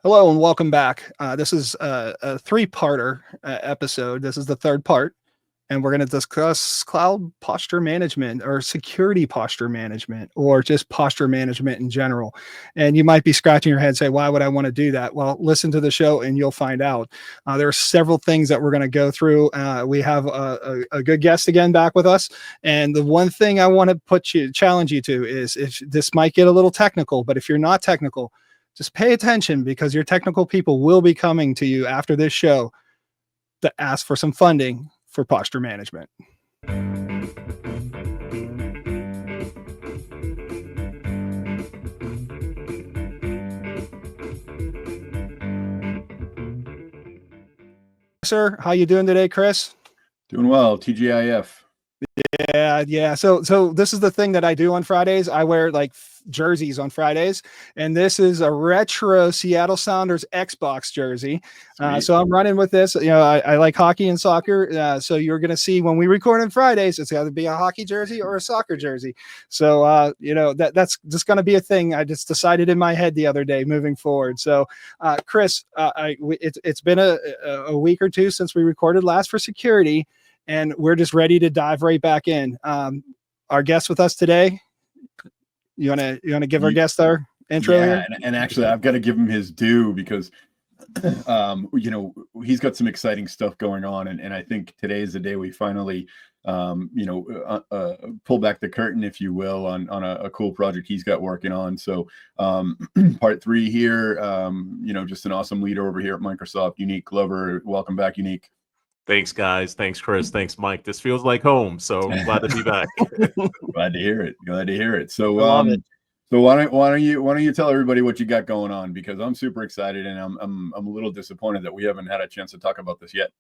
Hello and welcome back. This is a three-parter episode. This is the third part, and we're going to discuss cloud posture management or security posture management or just posture management in general. And you might be scratching your head and say, why would I want to do that? Well, listen to the show and you'll find out. There are several things that we're going to go through. We have a good guest again back with us. And the one thing I want to challenge you to is, if this might get a little technical, but if you're not technical, just pay attention, because your technical people will be coming to you after this show to ask for some funding for posture management. Sir, how you doing today, Chris? Doing well, TGIF. Yeah. So this is the thing that I do on Fridays. I wear like jerseys on Fridays, and this is a retro Seattle Sounders Xbox jersey. So I'm running with this. I like hockey and soccer. So you're going to see when we record on Fridays, it's got to be a hockey jersey or a soccer jersey. So, that's just going to be a thing. I just decided in my head the other day moving forward. So, Chris, it's been a week or two since we recorded last for security, and we're just ready to dive right back in. Our guest with us today, you want to give our guest our intro here? And actually, I've got to give him his due, because he's got some exciting stuff going on, and I think today is the day we finally pull back the curtain, if you will, on a cool project he's got working on. So part 3 here, just an awesome leader over here at Microsoft, Unique Glover. Welcome back, Unique. Thanks, guys. Thanks, Chris. Thanks, Mike. This feels like home, so glad to be back. Glad to hear it. So, I love it. So why don't you tell everybody what you got going on? Because I'm super excited, and I'm a little disappointed that we haven't had a chance to talk about this yet.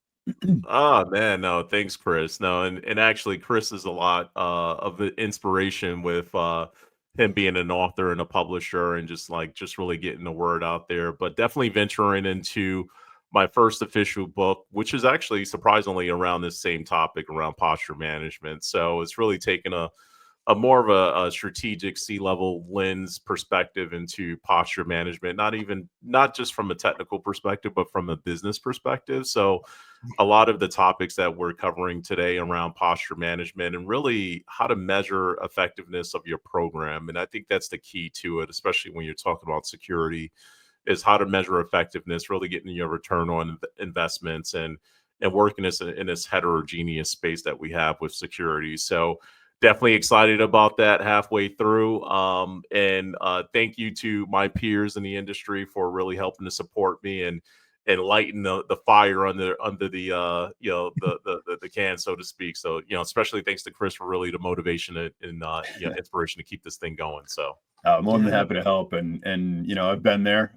Oh man, no, thanks, Chris. No, and actually, Chris is a lot of the inspiration with him being an author and a publisher, and just really getting the word out there. But definitely venturing into my first official book, which is actually surprisingly around this same topic, around posture management. So it's really taken a more of a strategic C-level lens perspective into posture management, not just from a technical perspective, but from a business perspective. So a lot of the topics that we're covering today around posture management, and really how to measure effectiveness of your program. And I think that's the key to it, especially when you're talking about security, is how to measure effectiveness, really getting your return on investments, and working in this heterogeneous space that we have with security. So definitely excited about that halfway through. And thank you to my peers in the industry for really helping to support me and lighten the fire under the the can, so to speak. So, especially thanks to Chris for really the motivation and inspiration to keep this thing going. So more than happy to help, and I've been there.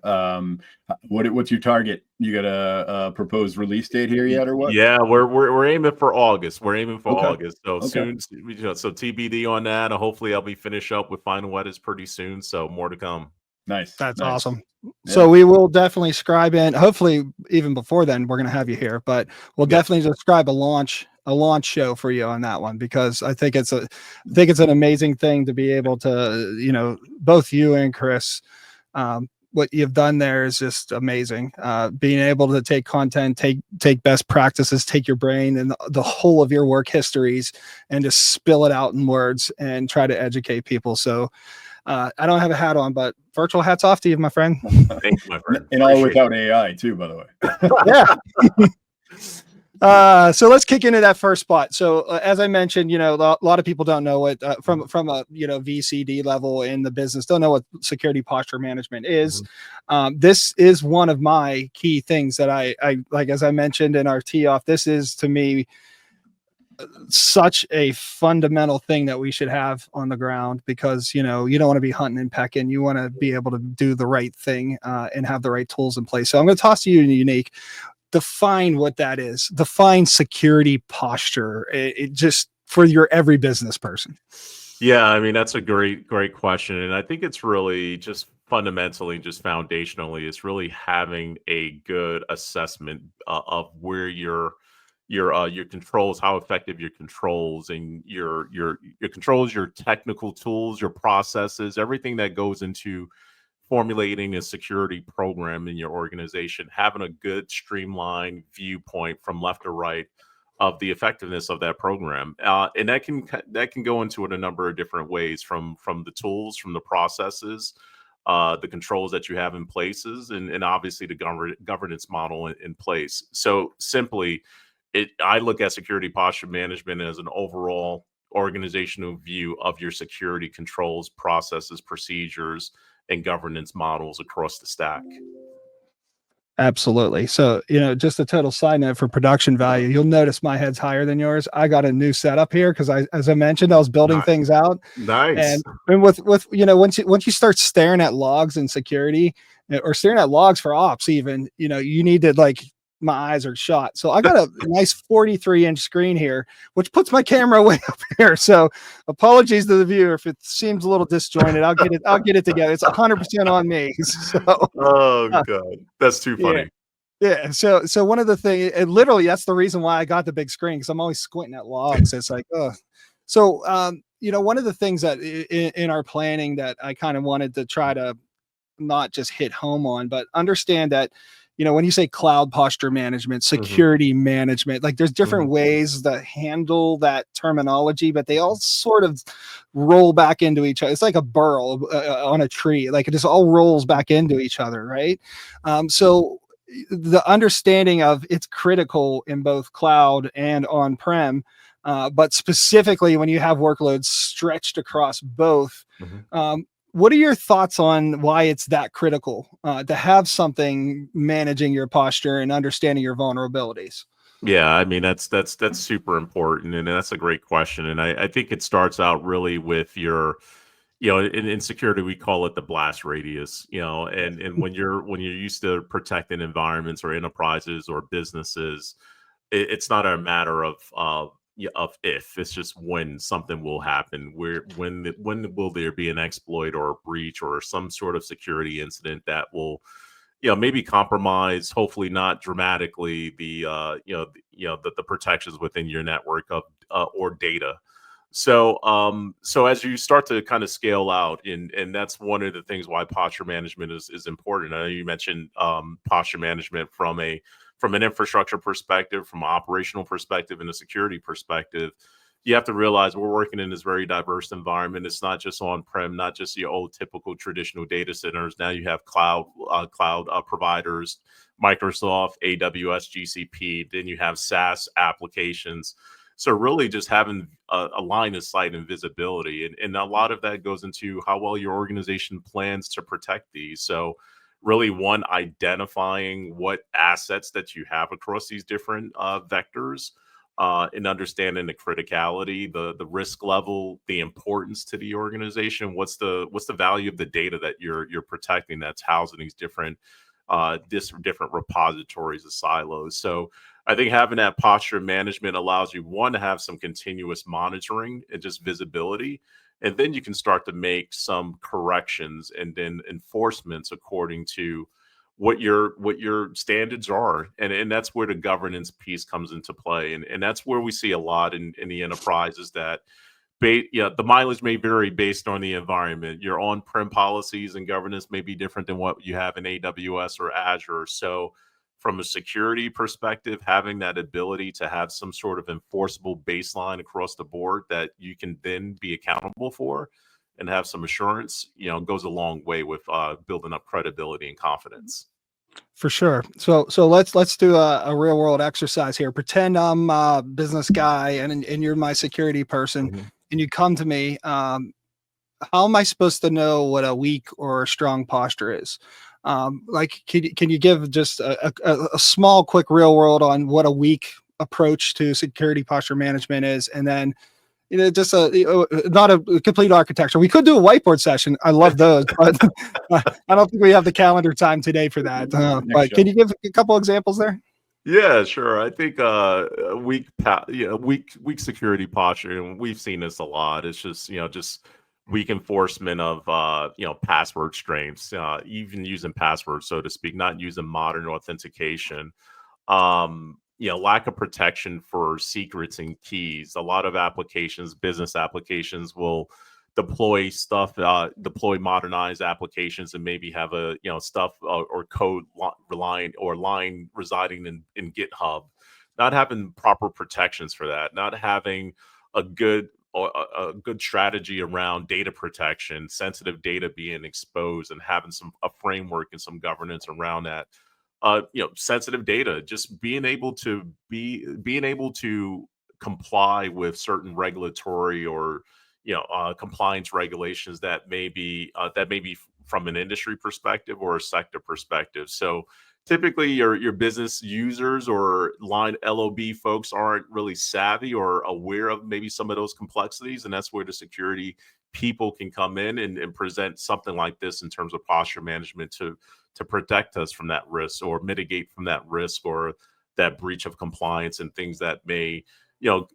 What's your target? You got a proposed release date here yet, or what? Yeah, we're aiming for August. We're aiming for Okay. August. So soon, so TBD on that. And hopefully I'll be finished up with final edits pretty soon. So more to come. Nice. That's nice. awesome. Yeah. So we will definitely scribe in. Hopefully, even before then, we're going to have you here. But we'll definitely describe a launch show for you on that one, because I think it's an amazing thing to be able to, both you and Chris, what you've done there is just amazing. Being able to take content, take best practices, take your brain and the whole of your work histories, and just spill it out in words and try to educate people. So I don't have a hat on, but virtual hats off to you, my friend. Thank you, my friend. And all without AI too, by the way. Yeah. So let's kick into that first spot. So as I mentioned, a lot of people don't know what from a VCD level in the business, don't know what security posture management is. This is one of my key things that I like, as I mentioned in our tee off. This is, to me, such a fundamental thing that we should have on the ground, because you don't want to be hunting and pecking. You want to be able to do the right thing and have the right tools in place. So I'm going to toss to you, Unique. Define what that is. Define security posture. It just for your every business person. Yeah, I mean, that's a great question, and I think it's really just fundamentally, just foundationally, it's really having a good assessment of where your controls, how effective your controls, and your controls, your technical tools, your processes, everything that goes into formulating a security program in your organization, having a good streamlined viewpoint from left to right of the effectiveness of that program, and that can go into it a number of different ways, from the tools, from the processes, the controls that you have in places, and obviously the governance model in place. So simply, I look at security posture management as an overall organizational view of your security controls, processes, procedures, and governance models across the stack. Absolutely. So, just a total side note for production value, you'll notice my head's higher than yours. I got a new setup here because as I mentioned, I was building things out. Nice. And with once you start staring at logs in security, or staring at logs for ops, even, you need to, like, my eyes are shot. So I got a nice 43-inch screen here, which puts my camera way up here. So apologies to the viewer if it seems a little disjointed. I'll get it together. It's 100% on me. So Oh God, that's too funny. yeah. So one of the things, literally, that's the reason why I got the big screen, because I'm always squinting at logs. It's like, oh. So one of the things that in our planning that I kind of wanted to try to not just hit home on, but understand that, when you say cloud posture management, security management, like, there's different ways to handle that terminology, but they all sort of roll back into each other. It's like a burl on a tree. Like, it just all rolls back into each other. Right. So the understanding of it's critical in both cloud and on-prem, but specifically when you have workloads stretched across both. What are your thoughts on why it's that critical to have something managing your posture and understanding your vulnerabilities? Yeah, I mean, that's super important, and that's a great question. And I think it starts out really with your, in security we call it the blast radius. And when you're used to protecting environments or enterprises or businesses, it's not a matter of if, it's just when something will happen. When will there be an exploit or a breach or some sort of security incident that will maybe compromise, hopefully not dramatically, the protections within your network of or data. So as you start to kind of scale out, and that's one of the things why posture management is important. I know you mentioned posture management from an infrastructure perspective, from an operational perspective, and a security perspective. You have to realize we're working in this very diverse environment. It's not just on-prem, not just your old typical traditional data centers. Now you have cloud providers, Microsoft, AWS, GCP. Then you have SaaS applications. So really just having a line of sight and visibility. And a lot of that goes into how well your organization plans to protect these. So really, one, identifying what assets that you have across these different vectors, and understanding the criticality, the risk level, the importance to the organization. What's the value of the data that you're protecting that's housed in these different repositories of silos. So I think having that posture management allows you, one, to have some continuous monitoring and just visibility, and then you can start to make some corrections and then enforcements according to what your standards are. And that's where the governance piece comes into play. And that's where we see a lot in the enterprises that the mileage may vary based on the environment. Your on-prem policies and governance may be different than what you have in AWS or Azure. So from a security perspective, having that ability to have some sort of enforceable baseline across the board that you can then be accountable for and have some assurance, goes a long way with building up credibility and confidence. For sure. So let's do a real world exercise here. Pretend I'm a business guy and you're my security person, and you come to me. How am I supposed to know what a weak or a strong posture is? Like, can you give just a small, quick real world on what a weak approach to security posture management is, and then just not a complete architecture. We could do a whiteboard session. I love those, but I don't think we have the calendar time today for that. But can you give a couple examples there? Yeah, sure. I think weak security posture, and we've seen this a lot. It's just just weak enforcement of password strengths, even using passwords, so to speak, not using modern authentication. Lack of protection for secrets and keys. A lot of applications, business applications, will deploy stuff, deploy modernized applications, and maybe have a stuff or code line residing in GitHub. Not having proper protections for that, not having a good a good strategy around data protection, sensitive data being exposed, and having a framework and some governance around that. Sensitive data, just being able to comply with certain regulatory or compliance regulations that may be from an industry perspective or a sector perspective. So typically your business users or line LOB folks aren't really savvy or aware of maybe some of those complexities, and that's where the security people can come in and present something like this in terms of posture management to protect us from that risk or mitigate from that risk or that breach of compliance and things that may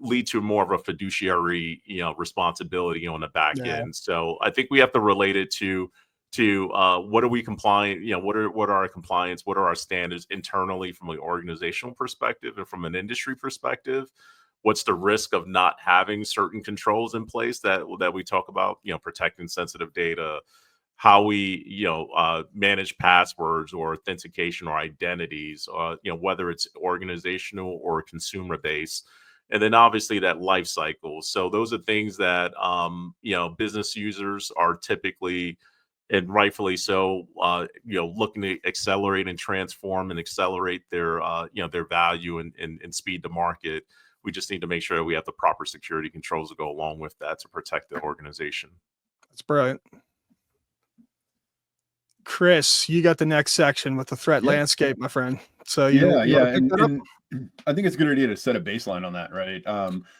lead to more of a fiduciary responsibility on the back end. So I think we have to relate it to what are we compliant, what are our compliance, what are our standards internally from an organizational perspective, and from an industry perspective, what's the risk of not having certain controls in place that we talk about, protecting sensitive data, how we manage passwords or authentication or identities, whether it's organizational or consumer based. And then obviously that life cycle. So those are things that business users are typically, and rightfully so, looking to accelerate and transform and accelerate their their value and speed to market. We just need to make sure that we have the proper security controls to go along with that to protect the organization. That's brilliant. Chris, you got the next section with the threat landscape, my friend. So and I think it's a good idea to set a baseline on that, right?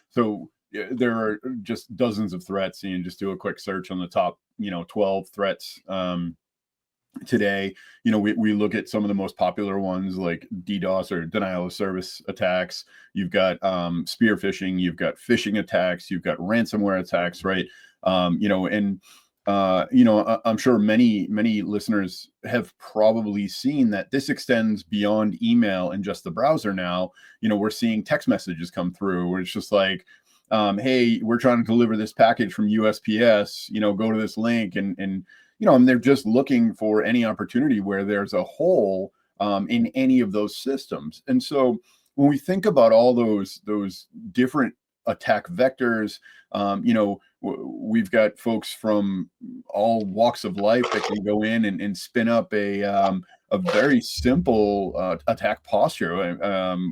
So there are just dozens of threats. You can just do a quick search on the top, 12 threats today. We look at some of the most popular ones like DDoS or denial of service attacks. You've got spear phishing, you've got phishing attacks, you've got ransomware attacks, right? I'm sure many listeners have probably seen that this extends beyond email and just the browser now. We're seeing text messages come through where it's just like, hey, we're trying to deliver this package from USPS, go to this link, and they're just looking for any opportunity where there's a hole in any of those systems. And so when we think about all those different attack vectors, we've got folks from all walks of life that can go in and spin up a very simple attack posture.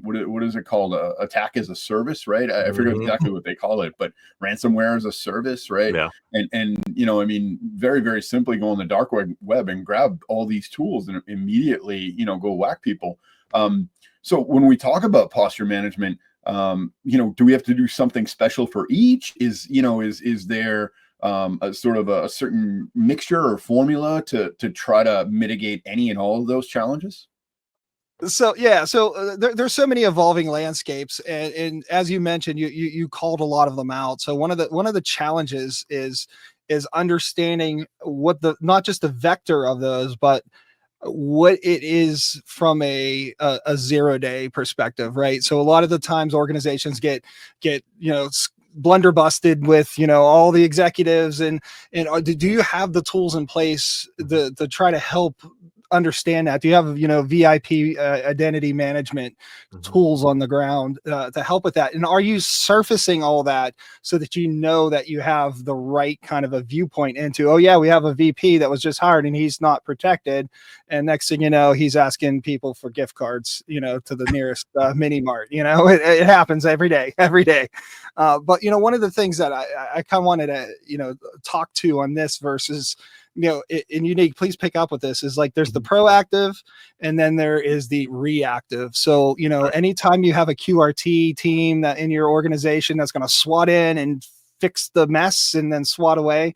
What is it called? Attack as a service, right? I forget exactly what they call it, but ransomware as a service, right? Yeah. And very, very simply go on the dark web and grab all these tools and immediately, go whack people. So when we talk about posture management, do we have to do something special for each? Is there a sort of a certain mixture or formula to try to mitigate any and all of those challenges? So there's so many evolving landscapes, and as you mentioned, you called a lot of them out. So one of the challenges is understanding what not just the vector of those, but what it is from a 0-day perspective, right? So a lot of the times organizations get blunder busted with all the executives, and do you have the tools in place to try to help understand that? Do you have VIP identity management tools on the ground to help with that? And are you surfacing all that so that that you have the right kind of a viewpoint into, oh yeah, we have a VP that was just hired and he's not protected, and next thing you know, he's asking people for gift cards to the nearest mini mart. It happens every day. But one of the things that I kind of wanted to talk to on this versus in Unique, please pick up with this, is like there's the proactive and then there is the reactive. So, anytime you have a QRT team that in your organization that's going to SWAT in and fix the mess and then SWAT away,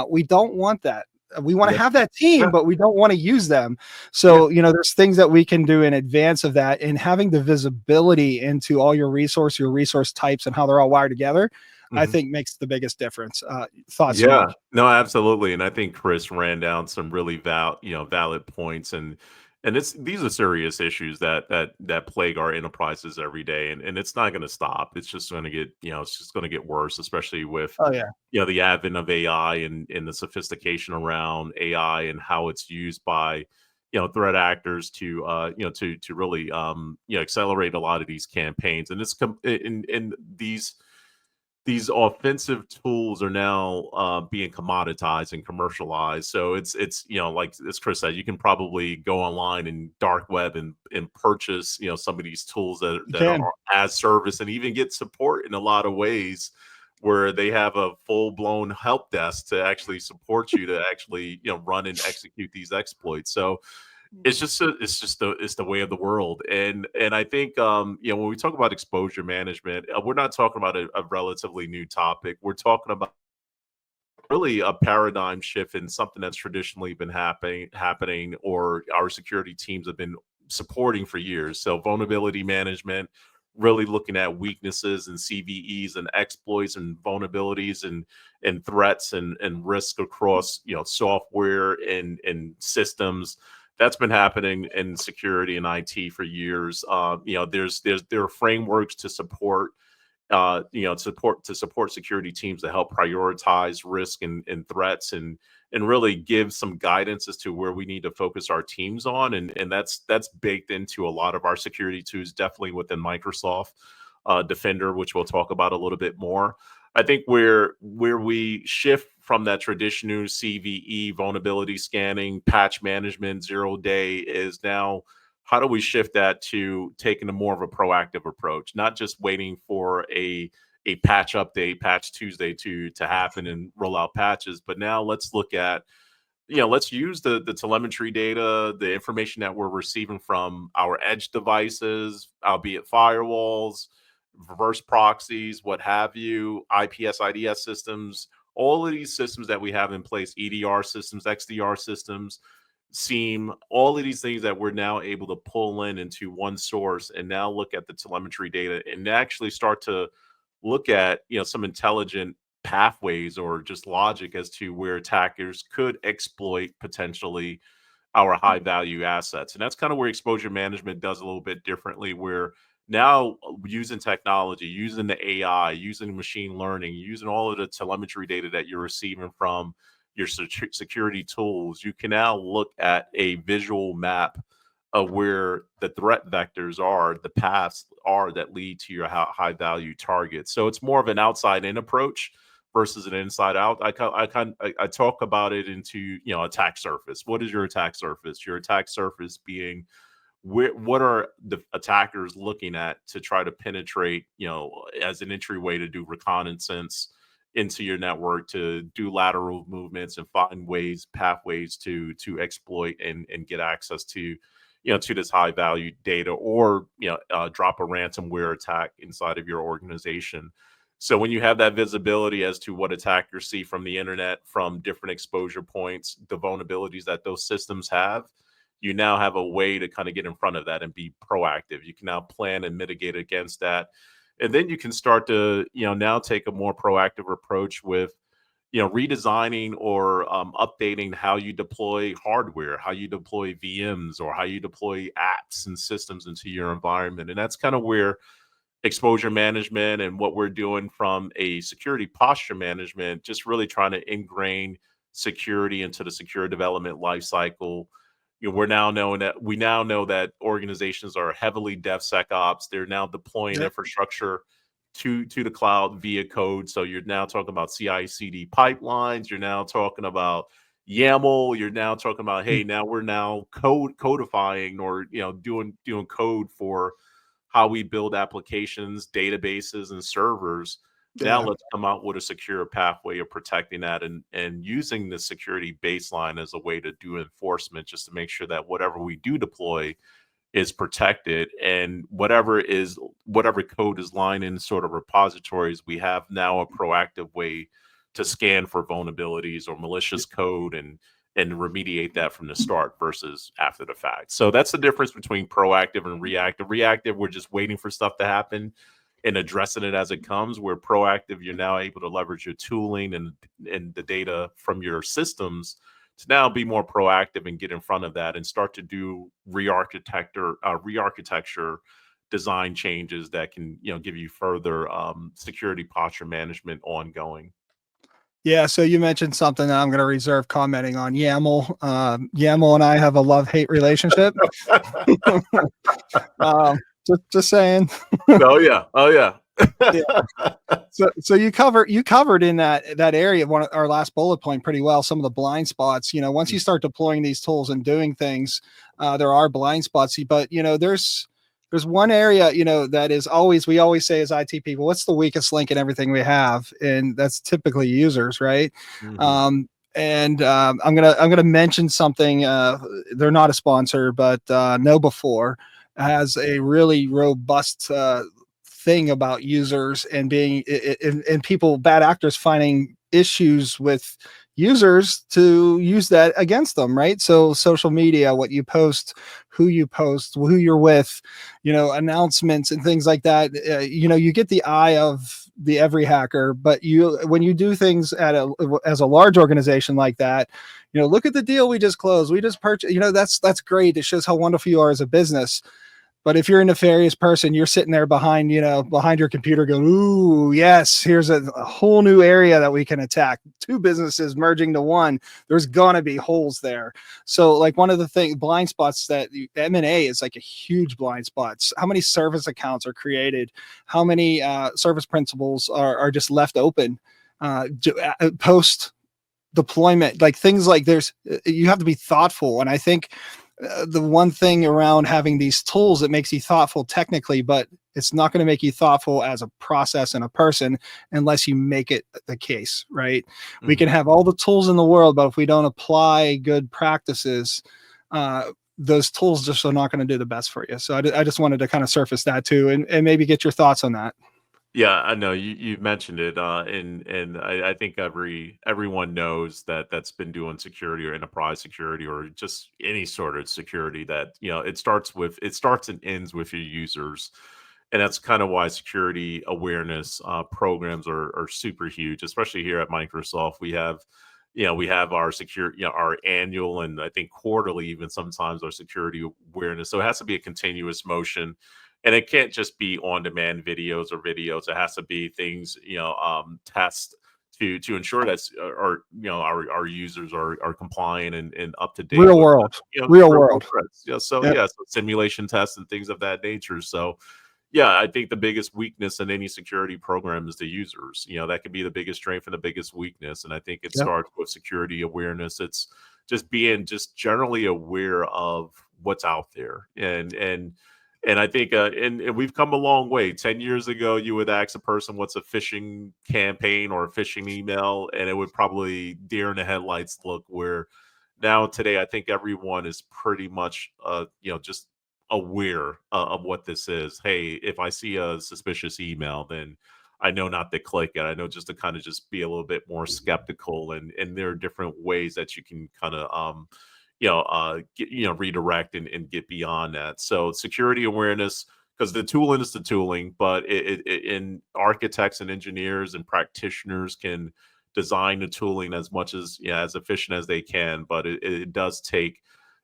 we don't want that. We want to have that team, but we don't want to use them. So, there's things that we can do in advance of that, and having the visibility into all your resource types and how they're all wired together, I think makes the biggest difference. Thoughts? No, absolutely. And I think Chris ran down some really valid points. And And these are serious issues that plague our enterprises every day, and it's not going to stop. It's just going to get, it's just going to get worse, especially with, Oh yeah. the advent of AI and the sophistication around AI and how it's used by, threat actors to, to really, accelerate a lot of these campaigns. And in these offensive tools are now being commoditized and commercialized. So it's like as Chris said, you can probably go online and dark web and purchase some of these tools You that are can. as service, and even get support in a lot of ways where they have a full blown help desk to actually support you to actually run and execute these exploits. So it's the way of the world. And I think when we talk about exposure management, we're not talking about a relatively new topic. We're talking about really a paradigm shift in something that's traditionally been happening, or our security teams have been supporting for years. So vulnerability management, really looking at weaknesses and CVEs and exploits and vulnerabilities and threats and risk across software and systems. That's been happening in security and IT for years. There are frameworks to support support security teams to help prioritize risk and threats, and really give some guidance as to where we need to focus our teams on. And that's baked into a lot of our security tools, definitely within Microsoft Defender, which we'll talk about a little bit more. I think where we shift from that traditional CVE, vulnerability scanning, patch management, 0-day, is now how do we shift that to taking a more of a proactive approach, not just waiting for a patch update, patch Tuesday to happen and roll out patches, but now let's look at, let's use the telemetry data, the information that we're receiving from our edge devices, albeit firewalls, reverse proxies, what have you, IPS, IDS systems, all of these systems that we have in place, EDR systems, XDR systems, seem all of these things that we're now able to pull into one source, and now look at the telemetry data and actually start to look at some intelligent pathways or just logic as to where attackers could exploit potentially our high value assets. And that's kind of where exposure management does a little bit differently, where now using technology, using the AI, using machine learning, using all of the telemetry data that you're receiving from your security tools, you can now look at a visual map of where the threat vectors are, the paths are that lead to your high value targets. So it's more of an outside in approach versus an inside out. I talk about it into attack surface. What is your attack surface? Your attack surface being what are the attackers looking at to try to penetrate, as an entryway to do reconnaissance into your network, to do lateral movements and find pathways to exploit and get access to, to this high value data, or drop a ransomware attack inside of your organization. So when you have that visibility as to what attackers see from the internet, from different exposure points, the vulnerabilities that those systems have, you now have a way to kind of get in front of that and be proactive. You can now plan and mitigate against that. And then you can start to, now take a more proactive approach with, redesigning or updating how you deploy hardware, how you deploy VMs, or how you deploy apps and systems into your environment. And that's kind of where exposure management and what we're doing from a security posture management, just really trying to ingrain security into the secure development lifecycle. We now know that organizations are heavily DevSecOps. They're now deploying Yep. infrastructure to the cloud via code. So you're now talking about CI/CD pipelines. You're now talking about YAML. You're now talking about, hey, now we're now codifying, or doing code for how we build applications, databases, and servers. Now Yeah. let's come out with a secure pathway of protecting that, and using the security baseline as a way to do enforcement, just to make sure that whatever we do deploy is protected, and whatever code is lying in sort of repositories, we have now a proactive way to scan for vulnerabilities or malicious code, and remediate that from the start versus after the fact. So that's the difference between proactive and reactive. Reactive, we're just waiting for stuff to happen and addressing it as it comes. Where proactive, you're now able to leverage your tooling and the data from your systems to now be more proactive and get in front of that and start to do re-architecture design changes that can, give you further security posture management ongoing. Yeah, so you mentioned something that I'm going to reserve commenting on. YAML. YAML and I have a love-hate relationship. Just saying. Oh yeah. Yeah. So you covered in that area of one of our last bullet point pretty well some of the blind spots. Once you start deploying these tools and doing things, there are blind spots. But there's one area that is we always say as IT people, what's the weakest link in everything we have, and that's typically users, right? I'm gonna mention something. They're not a sponsor, but KnowBe4 has a really robust thing about users and being and people, bad actors, finding issues with users to use that against them, right? So social media, what you post, who you're with, announcements and things like that. You get the eye of the every hacker, but when you do things as a large organization like that, look at the deal we just closed, we just purchased, that's great. It shows how wonderful you are as a business. But if you're a nefarious person, you're sitting there behind your computer going, ooh, yes, here's a whole new area that we can attack. Two businesses merging to one. There's going to be holes there. So like one of the blind spots that M&A is like a huge blind spot. How many service accounts are created? How many service principals are just left open post deployment? Like things like you have to be thoughtful. And I think the one thing around having these tools that makes you thoughtful technically, but it's not going to make you thoughtful as a process and a person unless you make it the case, right? Mm-hmm. We can have all the tools in the world, but if we don't apply good practices, those tools just are not going to do the best for you. So I just wanted to kind of surface that too, and maybe get your thoughts on that. Yeah, I know you mentioned it, and I think everyone knows that's been doing security or enterprise security or just any sort of security that it starts and ends with your users, and that's kind of why security awareness programs are super huge, especially here at Microsoft. We have our our annual and I think quarterly, even sometimes, our security awareness. So it has to be a continuous motion. And it can't just be on-demand videos. It has to be things, tests to ensure that our users are compliant and up to date. Real world. Yeah. So simulation tests and things of that nature. So yeah, I think the biggest weakness in any security program is the users. That could be the biggest strength and the biggest weakness. And I think it starts with security awareness. It's just being generally aware of what's out there. And I think, and we've come a long way. 10 years ago, you would ask a person what's a phishing campaign or a phishing email, and it would probably deer in the headlights look. Where now today, I think everyone is pretty much, just aware of what this is. Hey, if I see a suspicious email, then I know not to click it. I know just to kind of just be a little bit more skeptical. And there are different ways that you can kind of, redirect and get beyond that. So security awareness, because the tooling is the tooling, but in architects and engineers and practitioners can design the tooling as much as as efficient as they can, but it does take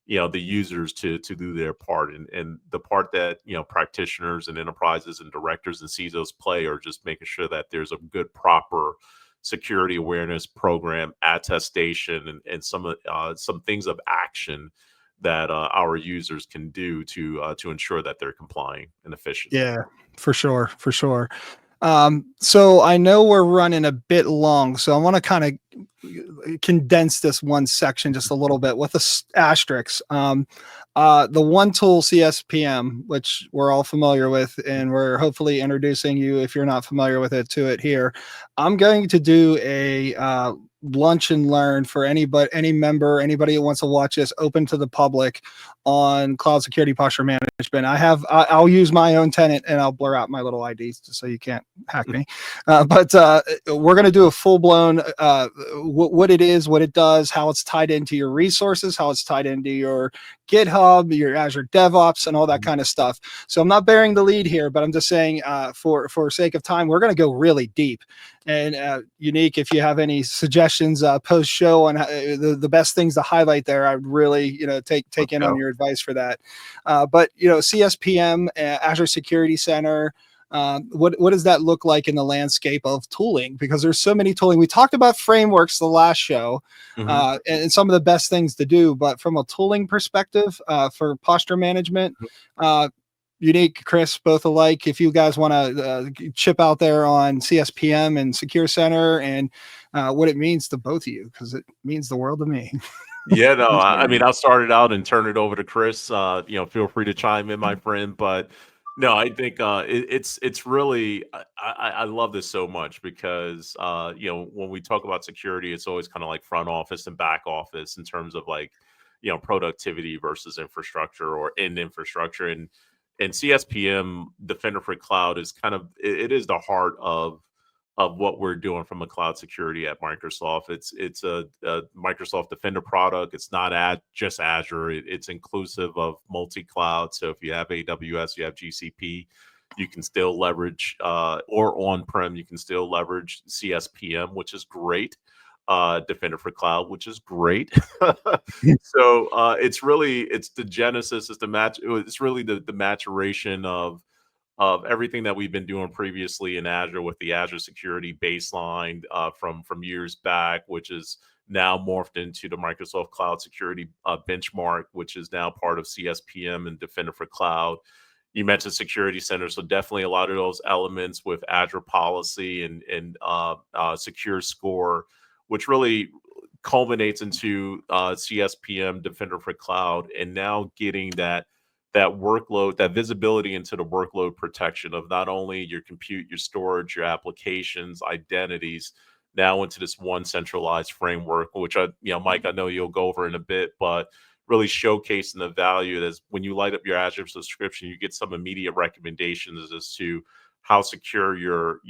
the users to do their part, and the part that practitioners and enterprises and directors and CISOs play are just making sure that there's a good proper security awareness program, attestation, and some things of action that our users can do to ensure that they're complying and efficient. Yeah, for sure. So I know we're running a bit long, so I want to kind of condense this one section just a little bit with a asterisk. The one tool, CSPM, which we're all familiar with, and we're hopefully introducing you, if you're not familiar with it, to it here. I'm going to do a lunch and learn for any member, anybody who wants to watch this, open to the public, on cloud security posture management. I'll use my own tenant, and I'll blur out my little IDs so you can't hack me. But we're going to do a full blown what it is, what it does, how it's tied into your resources, how it's tied into your GitHub, your Azure DevOps, and all that kind of stuff. So I'm not bearing the lead here, but I'm just saying for sake of time, we're going to go really deep. And Unique, if you have any suggestions post show on the best things to highlight there, I'd really take in on your advice for that. But CSPM, Azure Security Center. What does that look like in the landscape of tooling? Because there's so many tooling. We talked about frameworks the last show, and some of the best things to do. But from a tooling perspective, for posture management, Unique, Chris, both alike, if you guys want to chip out there on CSPM and Secure Center and what it means to both of you, because it means the world to me. Yeah, no, I mean, I'll start it out and turn it over to Chris. Feel free to chime in, my friend. But no, I think it's really I love this so much because when we talk about security, it's always kind of like front office and back office in terms of like productivity versus infrastructure or in infrastructure, and CSPM Defender for Cloud is kind of it is the heart of what we're doing from a cloud security at Microsoft. It's a Microsoft Defender product. It's not just Azure. It's inclusive of multi-cloud. So if you have AWS, you have GCP, you can still leverage or on-prem, you can still leverage CSPM, which is great. Defender for Cloud, which is great. So it's the genesis, it's really the maturation of everything that we've been doing previously in Azure with the Azure Security Baseline from years back, which is now morphed into the Microsoft Cloud Security Benchmark, which is now part of CSPM and Defender for Cloud. You mentioned Security Center, so definitely a lot of those elements with Azure Policy and Secure Score, which really culminates into CSPM Defender for Cloud, and now getting that workload, that visibility into the workload protection of not only your compute, your storage, your applications, identities, now into this one centralized framework, which Mike, I know you'll go over in a bit, but really showcasing the value that when you light up your Azure subscription, you get some immediate recommendations as to how secure your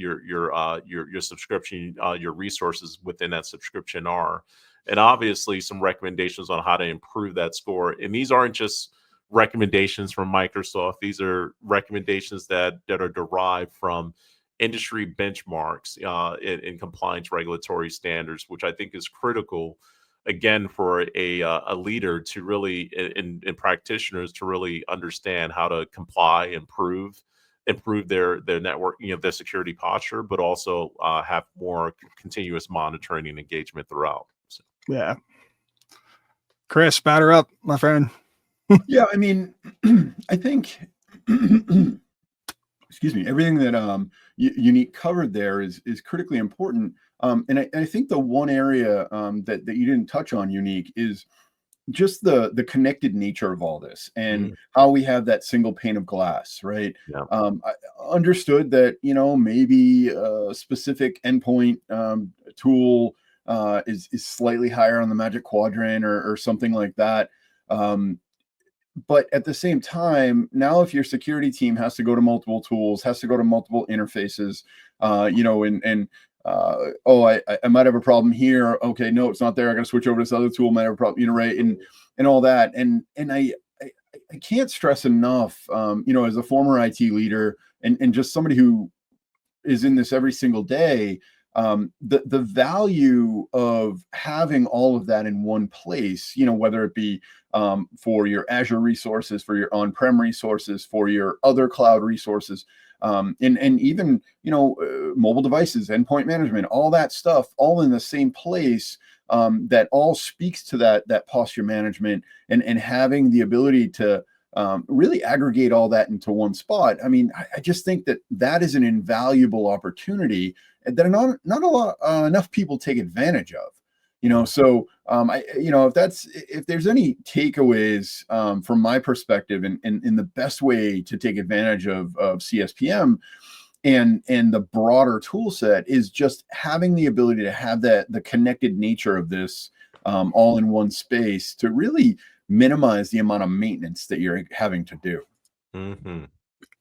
subscription, your resources within that subscription are, and obviously some recommendations on how to improve that score. And these aren't just recommendations from Microsoft; these are recommendations that are derived from industry benchmarks in compliance regulatory standards, which I think is critical. Again, for a leader to really and practitioners to really understand how to comply, improve their network, their security posture, but also have more continuous monitoring and engagement throughout. So. Yeah, Chris, batter up, my friend. Yeah, I mean, I think, excuse me, everything that Unique covered there is critically important. And I think the one area that you didn't touch on, Unique, is just the connected nature of all this and how we have that single pane of glass, right? Yeah. I understood that, maybe a specific endpoint tool is slightly higher on the Magic Quadrant or something like that. But at the same time, now if your security team has to go to multiple tools, has to go to multiple interfaces, I might have a problem here. Okay, no, it's not there. I got to switch over to this other tool. Might have a problem, right? And all that. And I can't stress enough, as a former IT leader and just somebody who is in this every single day, the value of having all of that in one place, whether it be for your Azure resources, for your on-prem resources, for your other cloud resources, and even, mobile devices, endpoint management, all that stuff, all in the same place, that all speaks to that posture management and having the ability to really aggregate all that into one spot. I mean, I just think that is an invaluable opportunity that not a lot enough people take advantage of. So if there's any takeaways from my perspective and the best way to take advantage of CSPM and the broader tool set is just having the ability to have the connected nature of this all in one space to really minimize the amount of maintenance that you're having to do. Mm-hmm.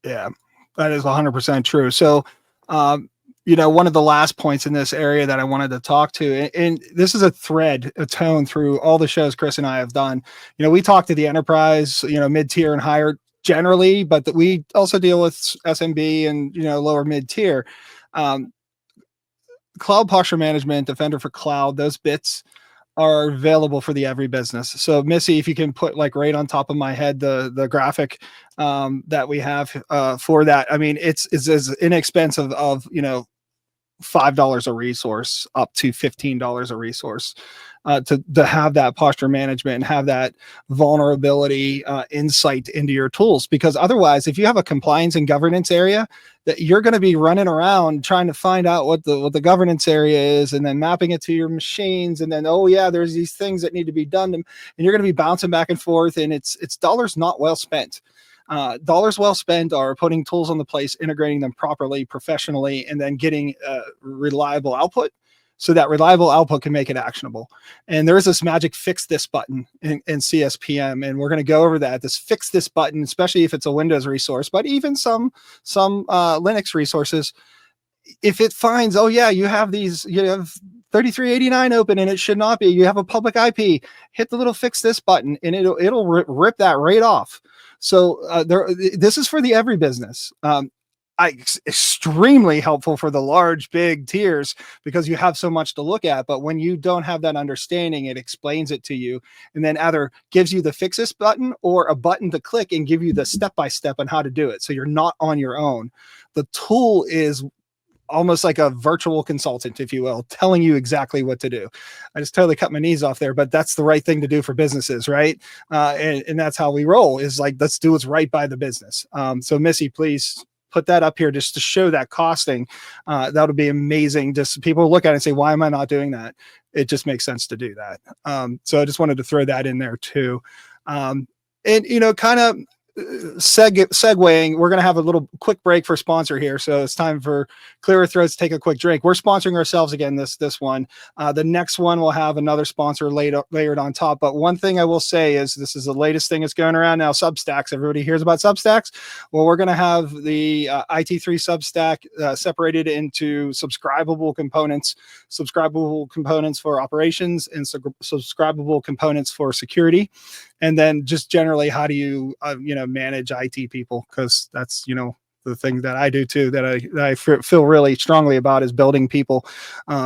Yeah, that is 100% true. So, one of the last points in this area that I wanted to talk to, and this is a tone through all the shows Chris and I have done. We talk to the enterprise, mid-tier and higher generally, but we also deal with SMB and, lower mid-tier. cloud posture management, Defender for Cloud, those bits are available for the every business. So Missy, if you can put like right on top of my head the graphic that we have for that. I mean, it's as inexpensive of $5 a resource up to $15 a resource to have that posture management and have that vulnerability insight into your tools. Because otherwise, if you have a compliance and governance area, that you're going to be running around trying to find out what the governance area is, and then mapping it to your machines, and then there's these things that need to be done, and you're going to be bouncing back and forth, and it's dollars not well spent. Dollars well spent are putting tools on the place, integrating them properly, professionally, and then getting reliable output, so that reliable output can make it actionable. And there is this magic fix this button in CSPM, and we're going to go over that. This fix this button, especially if it's a Windows resource, but even some Linux resources, if it finds, you have 3389 open and it should not be, you have a public IP, hit the little fix this button and it'll rip that right off. So this is for the every business. Extremely helpful for the large, big tiers because you have so much to look at. But when you don't have that understanding, it explains it to you and then either gives you the fix this button or a button to click and give you the step-by-step on how to do it. So you're not on your own. The tool is almost like a virtual consultant, if you will, telling you exactly what to do. I just totally cut my knees off there, but that's the right thing to do for businesses, right? And that's how we roll, is like, let's do what's right by the business. So Missy, please put that up here just to show that costing. That would be amazing. Just people look at it and say, why am I not doing that? It just makes sense to do that. So I just wanted to throw that in there too. And, kind of segueing, we're going to have a little quick break for sponsor here. So it's time for Clearer Throats to take a quick drink. We're sponsoring ourselves again this one. The next one will have another sponsor layered on top. But one thing I will say is this is the latest thing that's going around now, Substacks. Everybody hears about Substacks. Well, we're going to have the IT3 Substack separated into subscribable components for operations and subscribable components for security. And then just generally, how do you, manage IT people? Because that's, the thing that I do too, that I feel really strongly about, is building people.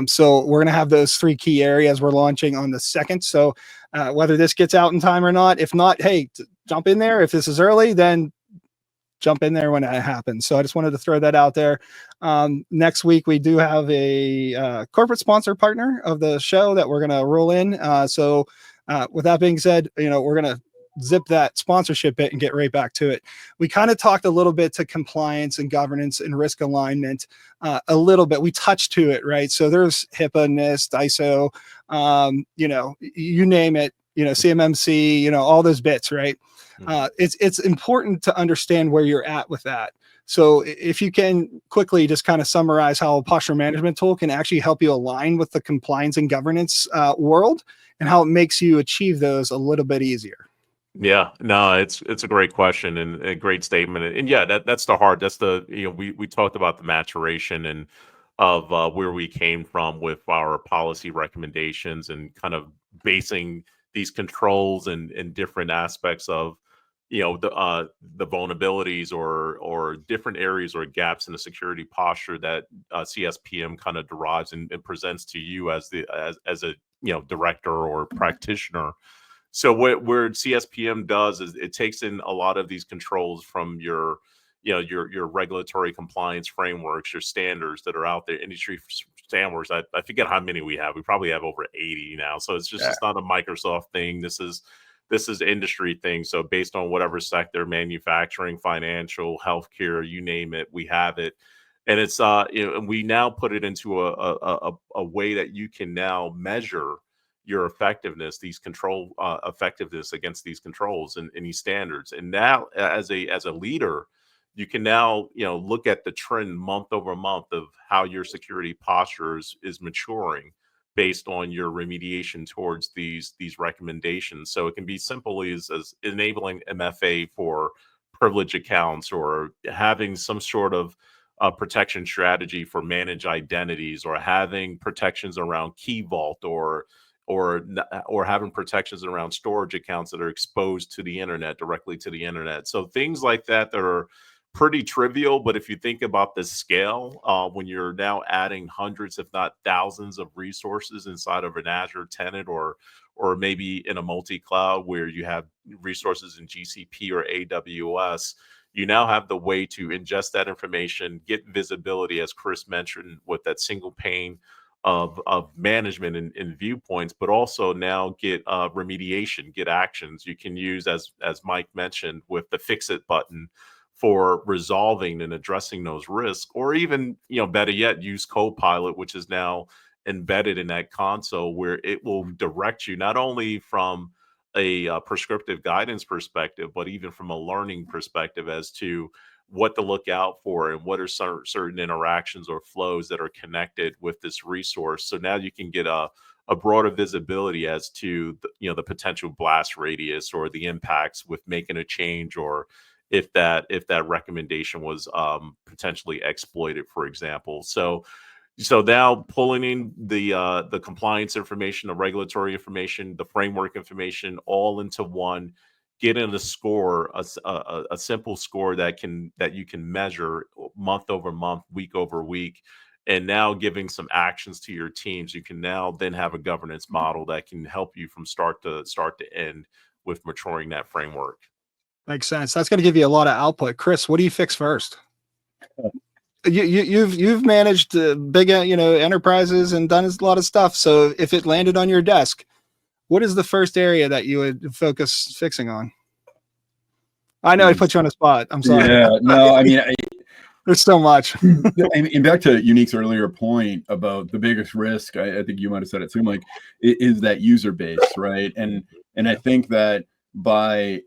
So we're going to have those 3 key areas we're launching on the 2nd. So whether this gets out in time or not, if not, hey, jump in there. If this is early, then jump in there when it happens. So I just wanted to throw that out there. Next week, we do have a corporate sponsor partner of the show that we're going to roll in. So with that being said, we're going to zip that sponsorship bit and get right back to it. We kind of talked a little bit to compliance and governance and risk alignment a little bit. We touched to it, right? So there's HIPAA, NIST, ISO, you name it, CMMC, all those bits, right? It's important to understand where you're at with that. So if you can quickly just kind of summarize how a posture management tool can actually help you align with the compliance and governance world, and how it makes you achieve those a little bit easier. Yeah, no, it's a great question and a great statement. And yeah, that's the hard, that's the, we talked about the maturation and of where we came from with our policy recommendations and kind of basing these controls and different aspects of, the vulnerabilities or different areas or gaps in the security posture that CSPM kind of derives and presents to you as a director or practitioner. So where CSPM does is it takes in a lot of these controls from your regulatory compliance frameworks, your standards that are out there, industry standards. I forget how many we have. We probably have over 80 now. So it's just, it's not a Microsoft thing. This is industry thing. So based on whatever sector, manufacturing, financial, healthcare, you name it, we have it. And it's we now put it into a way that you can now measure your effectiveness, these control effectiveness against these controls and these standards. And now as a leader, you can now, look at the trend month over month of how your security posture is maturing based on your remediation towards these recommendations. So it can be simple as enabling MFA for privilege accounts, or having some sort of protection strategy for managed identities, or having protections around Key Vault, or having protections around storage accounts that are exposed to the internet, directly to the internet. So things like that are pretty trivial, but if you think about the scale, when you're now adding hundreds, if not thousands, of resources inside of an Azure tenant, or maybe in a multi-cloud where you have resources in GCP or AWS, you now have the way to ingest that information, get visibility, as Chris mentioned, with that single pane of management and viewpoints, but also now get remediation, get actions you can use, as Mike mentioned, with the fix it button for resolving and addressing those risks, or even, better yet, use Copilot, which is now embedded in that console, where it will direct you not only from a prescriptive guidance perspective, but even from a learning perspective as to what to look out for and what are certain interactions or flows that are connected with this resource. So now you can get a broader visibility as to the potential blast radius or the impacts with making a change, or if that recommendation was potentially exploited, for example. So now pulling in the compliance information, the regulatory information, the framework information, all into one, getting a score, a simple score that you can measure month over month, week over week, and now giving some actions to your teams. You can now then have a governance model that can help you from start to end with maturing that framework. Makes sense. That's going to give you a lot of output. Chris, what do you fix first? You've managed big enterprises and done a lot of stuff. So if it landed on your desk, what is the first area that you would focus fixing on? I know I put you on a spot. I'm sorry. Yeah, no, I mean, there's so much. And back to Unique's earlier point about the biggest risk, I think you might have said it too, Mike, is that user base, right? And I think that by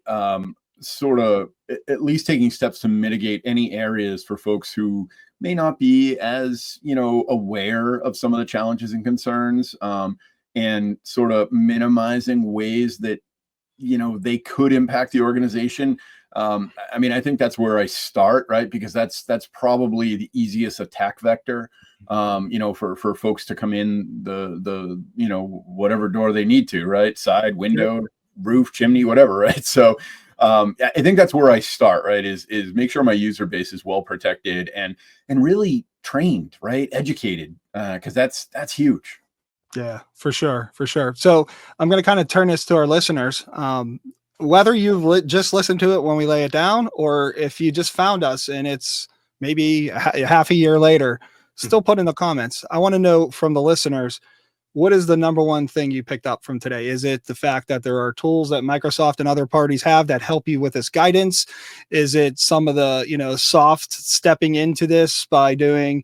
sort of at least taking steps to mitigate any areas for folks who may not be as aware of some of the challenges and concerns, and sort of minimizing ways that they could impact the organization. I mean, I think that's where I start, right? Because that's probably the easiest attack vector, for folks to come in the whatever door they need to, right? Side, window, roof, chimney, whatever, right? So I think that's where I start, right? Is make sure my user base is well protected and really trained, right? Educated, because that's huge. Yeah, for sure. So I'm going to kind of turn this to our listeners. Whether you've just listened to it when we lay it down, or if you just found us and it's maybe half a year later, still put in the comments. I want to know from the listeners, what is the number one thing you picked up from today? Is it the fact that there are tools that Microsoft and other parties have that help you with this guidance? Is it some of the, soft stepping into this by doing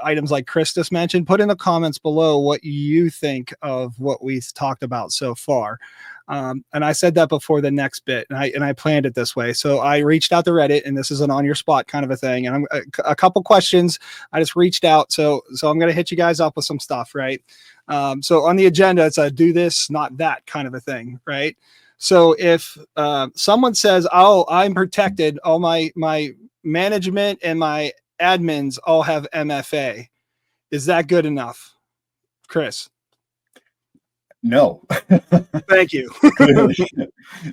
items like Chris just mentioned? Put in the comments below what you think of what we've talked about so far. And I said that before the next bit, and I planned it this way. So I reached out to Reddit, and this is an on your spot kind of a thing. And a couple questions. I just reached out. So I'm going to hit you guys up with some stuff, right? So on the agenda, it's a do this, not that kind of a thing, right? So if someone says, "Oh, I'm protected. All my management and my admins all have MFA," is that good enough, Chris? No. Thank you.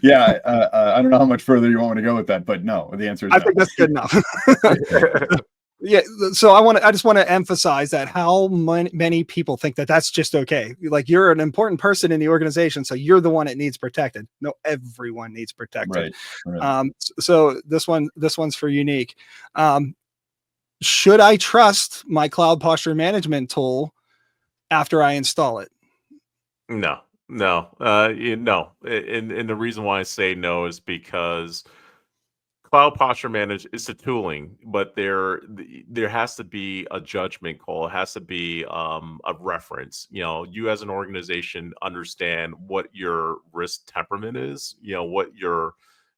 Yeah, I don't know how much further you want me to go with that, but no, the answer is I no. think that's good enough. Yeah, so I just want to emphasize that how many people think that that's just okay. Like, you're an important person in the organization, so you're the one that needs protected. No, everyone needs protected. Right. So this one's for Unique. Should I trust my cloud posture management tool after I install it? No. No. And the reason why I say no is because cloud posture manage is a tooling, but there has to be a judgment call. It has to be a reference. You as an organization understand what your risk temperament is. What your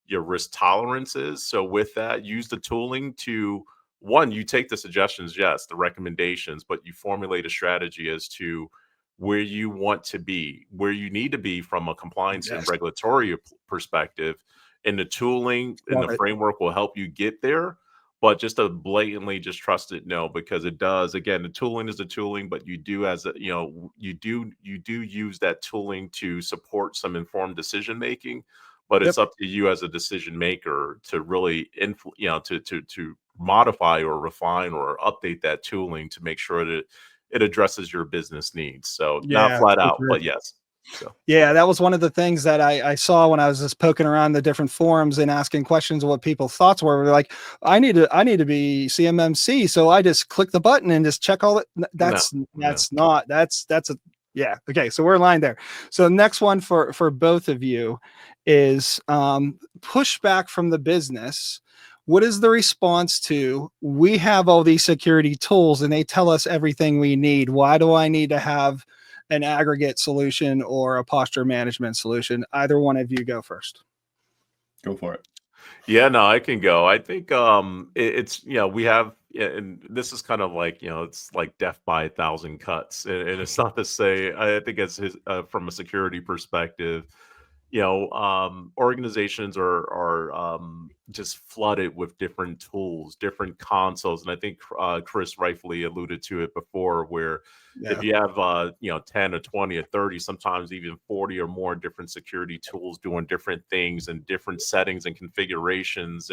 risk tolerance is. So with that, use the tooling to, one, you take the suggestions, yes, the recommendations, but you formulate a strategy as to where you want to be, where you need to be from a compliance and regulatory perspective. And the tooling and the framework will help you get there. But just to blatantly just trust it, no, because it does. Again, the tooling is the tooling, but you do you do use that tooling to support some informed decision making. but Yep. it's up to you as a decision maker to really to modify or refine or update that tooling to make sure that it addresses your business needs. So not Yeah, flat for out, sure. but yes. So Yeah, that was one of the things that I saw when I was just poking around the different forums and asking questions of what people's thoughts were. We're like, I need to be CMMC, so I just click the button and just check all it. no, no. That's a yeah. Okay, so we're aligned there. So next one for both of you is pushback from the business. What is the response to, we have all these security tools and they tell us everything we need? Why do I need to have an aggregate solution or a posture management solution? Either one of you go first. Go for it. Yeah, no, I can go. I think it's we have yeah, and this is kind of like it's like death by a thousand cuts, and it's not to say I think it's from a security perspective. Organizations are just flooded with different tools, different consoles, and I think Chris rightfully alluded to it before, where Yeah, if you have 10 or 20 or 30, sometimes even 40 or more different security tools doing different things and different settings and configurations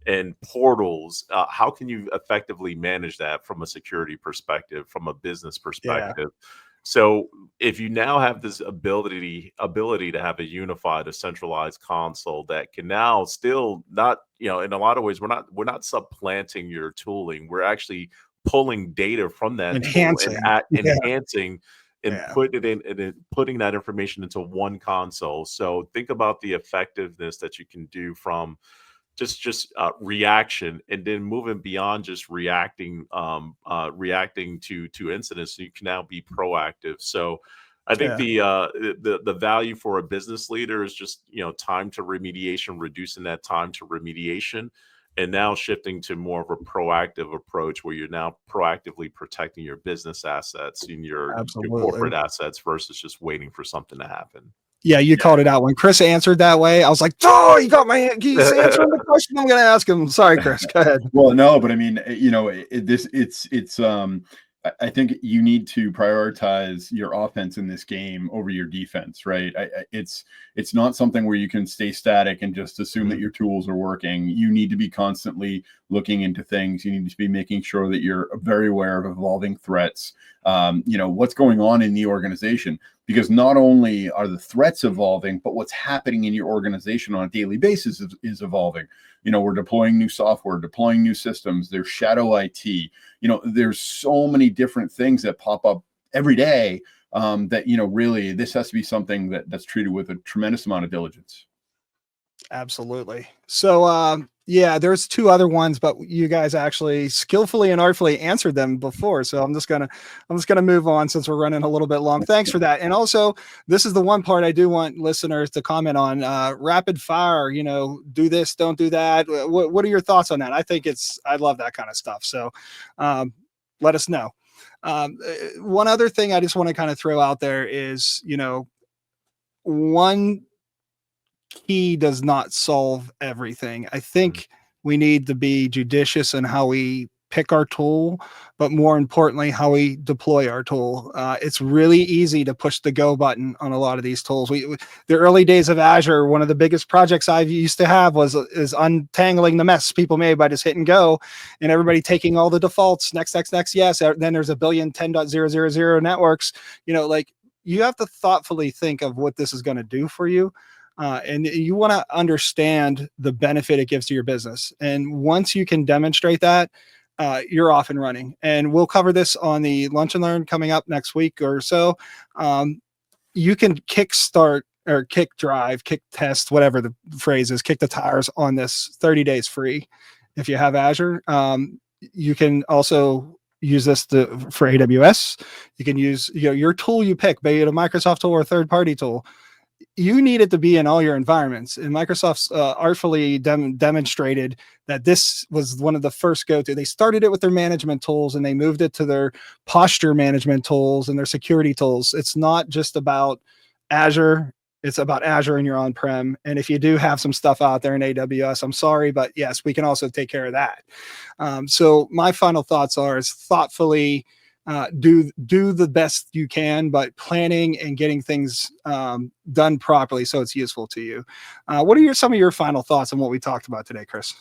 and portals, how can you effectively manage that from a security perspective, from a business yeah, perspective? So if you now have this ability to have a unified, a centralized console that can now still not, in a lot of ways, we're not supplanting your tooling. We're actually pulling data from that tool and enhancing. Yeah, enhancing and yeah, putting that information into one console. So think about the effectiveness that you can do from reaction, and then moving beyond just reacting to incidents. So you can now be proactive. So I think yeah. the value for a business leader is just time to remediation, reducing that time to remediation, and now shifting to more of a proactive approach where you're now proactively protecting your business assets and your Absolutely. corporate assets versus just waiting for something to happen. Yeah, you called it out. When Chris answered that way, I was like, oh, he's answering the question I'm going to ask him. Sorry, Chris, go ahead. Well, no, but I mean, I think you need to prioritize your offense in this game over your defense, right? It's not something where you can stay static and just assume that your tools are working. You need to be constantly looking into things. You need to be making sure that you're very aware of evolving threats. What's going on in the organization, because not only are the threats evolving, but what's happening in your organization on a daily basis is evolving. We're deploying new software, deploying new systems. There's shadow IT. There's so many different things that pop up every day, that really this has to be something that's treated with a tremendous amount of diligence. Absolutely. So, yeah, there's two other ones, but you guys actually skillfully and artfully answered them before. So I'm just gonna move on since we're running a little bit long. Thanks for that. And also, this is the one part I do want listeners to comment on. Rapid fire. Do this, don't do that. What are your thoughts on that? I love that kind of stuff. So, let us know. One other thing I just want to kind of throw out there is, one key does not solve everything. I think we need to be judicious in how we pick our tool, but more importantly, how we deploy our tool. It's really easy to push the go button on a lot of these tools. The early days of Azure, one of the biggest projects I used to have is untangling the mess people made by just hitting go, and everybody taking all the defaults, next, yes. Then there's a billion 10.000 networks. You have to thoughtfully think of what this is going to do for you. And you want to understand the benefit it gives to your business. And once you can demonstrate that, you're off and running. And we'll cover this on the Lunch and Learn coming up next week or so. You can kick start or kick drive, kick test, whatever the phrase is, kick the tires on this 30 days free. If you have Azure, you can also use this for AWS. You can use your tool you pick, be it a Microsoft tool or a third-party tool. You need it to be in all your environments. And Microsoft's artfully demonstrated that this was one of the first go-to. They started it with their management tools and they moved it to their posture management tools and their security tools. It's not just about Azure. It's about Azure and your on-prem. And if you do have some stuff out there in AWS, I'm sorry, but yes, we can also take care of that. So my final thoughts is thoughtfully do the best you can, but planning and getting things done properly so it's useful to you. What are some of your final thoughts on what we talked about today, Chris?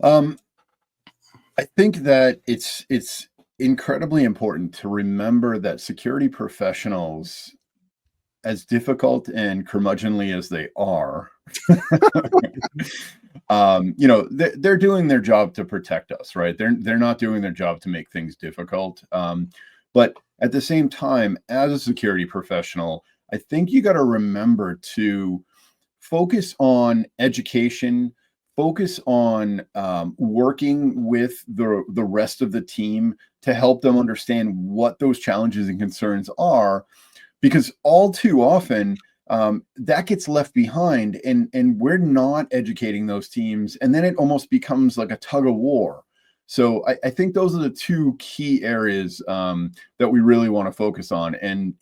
I think that it's incredibly important to remember that security professionals, as difficult and curmudgeonly as they are, they're doing their job to protect us, right? They're not doing their job to make things difficult. But at the same time, as a security professional, I think you got to remember to focus on education, focus on working with the rest of the team to help them understand what those challenges and concerns are, because all too often that gets left behind, and we're not educating those teams, and then it almost becomes like a tug of war. So I think those are the two key areas that we really want to focus on. And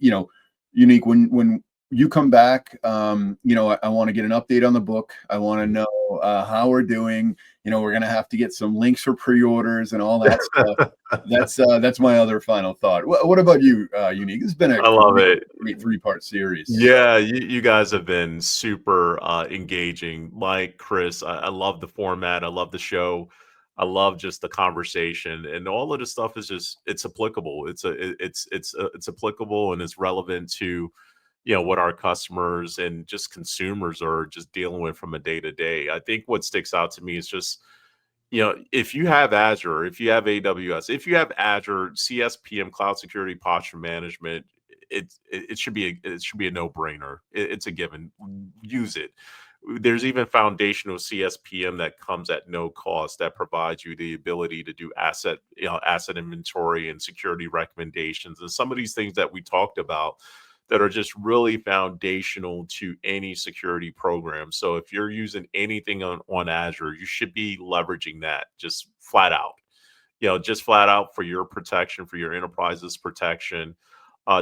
Unique, when you come back, I want to get an update on the book. I want to know how we're doing. We're going to have to get some links for pre-orders and all that stuff. That's my other final thought. What about you, Unique? It's been I love it. Great 3-part series. Yeah, you guys have been super engaging. Like Chris, I love the format. I love the show. I love just the conversation, and all of this stuff is it's applicable. It's applicable, and it's relevant to what our customers and just consumers are just dealing with from a day to day. I think what sticks out to me is just, if you have Azure, if you have AWS, if you have Azure, CSPM, Cloud Security Posture Management, it should be a no-brainer. It's a given. Use it. There's even foundational CSPM that comes at no cost that provides you the ability to do asset inventory and security recommendations, and some of these things that we talked about that are just really foundational to any security program. So if you're using anything on Azure, you should be leveraging that just flat out. Just flat out for your protection, for your enterprise's protection,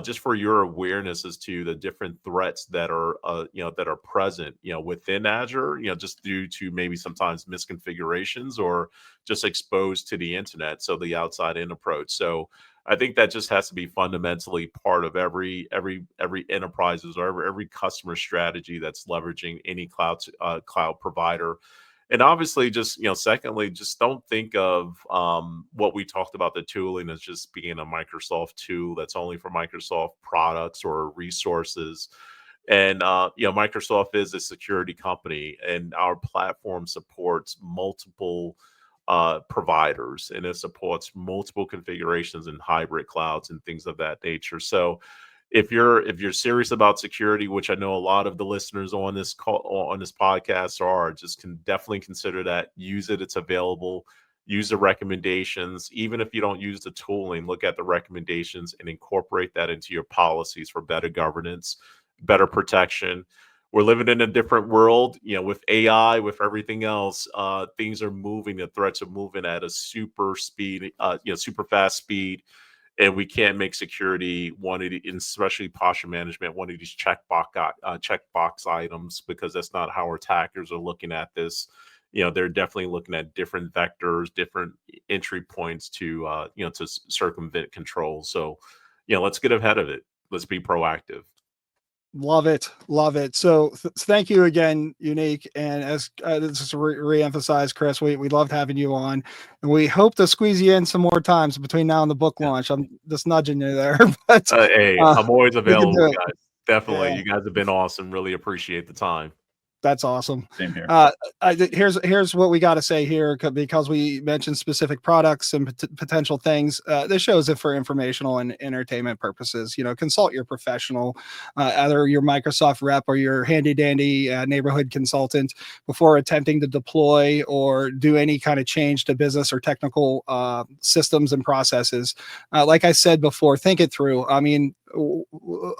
just for your awareness as to the different threats that are present, within Azure, just due to maybe sometimes misconfigurations or just exposed to the internet. So the outside in approach. So I think that just has to be fundamentally part of every enterprise's or every customer strategy that's leveraging any cloud provider. And obviously, just secondly, just don't think of what we talked about, the tooling, as just being a Microsoft tool that's only for Microsoft products or resources. And Microsoft is a security company, and our platform supports multiple providers, and it supports multiple configurations and hybrid clouds and things of that nature. So if you're serious about security, which I know a lot of the listeners on this podcast are, just can definitely consider that. Use it. It's available. Use the recommendations. Even if you don't use the tooling, look at the recommendations and incorporate that into your policies for better governance, better protection. We're living in a different world, with AI, with everything else. Things are moving. The threats are moving at a super speed, super fast speed. And we can't make security one of the, especially posture management, one of these checkbox items, because that's not how attackers are looking at this. They're definitely looking at different vectors, different entry points to circumvent control. So, let's get ahead of it. Let's be proactive. Love it. So thank you again, Unique. And as just to re-emphasize, Chris, we loved having you on, and we hope to squeeze you in some more times between now and the book launch. I'm just nudging you there, but hey, I'm always available, guys. Definitely. Yeah. You guys have been awesome. Really appreciate the time. That's awesome. Same here. Here's what we got to say here, because we mentioned specific products and potential things. This shows it for informational and entertainment purposes. Consult your professional, either your Microsoft rep or your handy dandy neighborhood consultant before attempting to deploy or do any kind of change to business or technical systems and processes. Like I said before, think it through. I mean,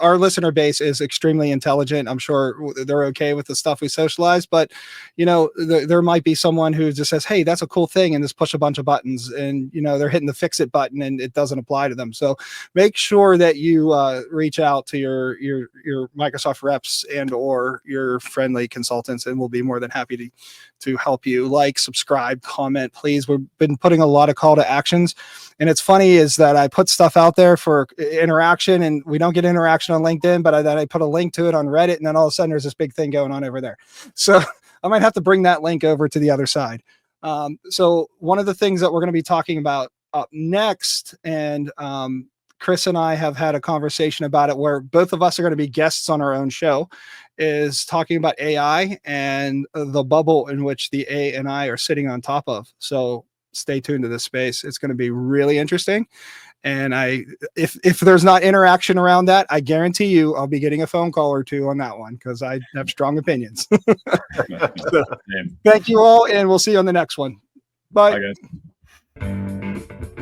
our listener base is extremely intelligent. I'm sure they're okay with the stuff we socialize, but there might be someone who just says, hey, that's a cool thing, and just push a bunch of buttons, and they're hitting the fix it button and it doesn't apply to them. So make sure that you reach out to your Microsoft reps and or your friendly consultants, and we'll be more than happy to help you. Like, subscribe, comment, please. We've been putting a lot of call to actions, and it's funny is that I put stuff out there for interaction, and we don't get interaction on LinkedIn, but then I put a link to it on Reddit, and then all of a sudden there's this big thing going on over there. So I might have to bring that link over to the other side. So one of the things that we're going to be talking about up next, and Chris and I have had a conversation about it where both of us are going to be guests on our own show, is talking about AI and the bubble in which the A and I are sitting on top of. So stay tuned to this space. It's going to be really interesting. And if there's not interaction around that, I guarantee you I'll be getting a phone call or two on that one, because I have strong opinions. So, thank you all, and we'll see you on the next one. Bye. Bye, guys.